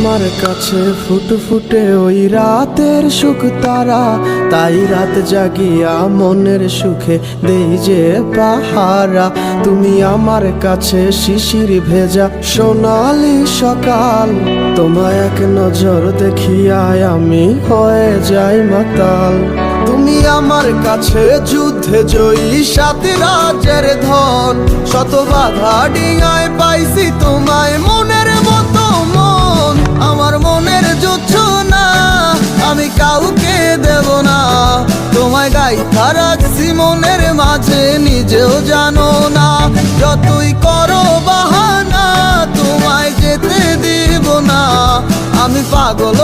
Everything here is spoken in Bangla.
আমার কাছে ফুটফুটে ওই রাতের সুখ তারা, তাই রাত জাগিয়া মনের সুখে দেই যে পাহারা। তুমি আমার কাছে শিশির ভেজা সোনালি সকাল, তোমায় এক নজর দেখিয়ায় আমি হয়ে যাই মাতাল। তুমি আমার কাছে যুদ্ধে জয়ী সাত রাজ্যের ধন, শত বাধা ডিঙায় পাইছি তোমায় মনের মতো মন। আমার মনের জোছনা আমি কাউকে দেব না, তোমায় গাইথা রাখছি মনের মাঝে নিজেও জানো না। যতই করো বাহানা তোমায় যেতে দিব না, আমি পাগল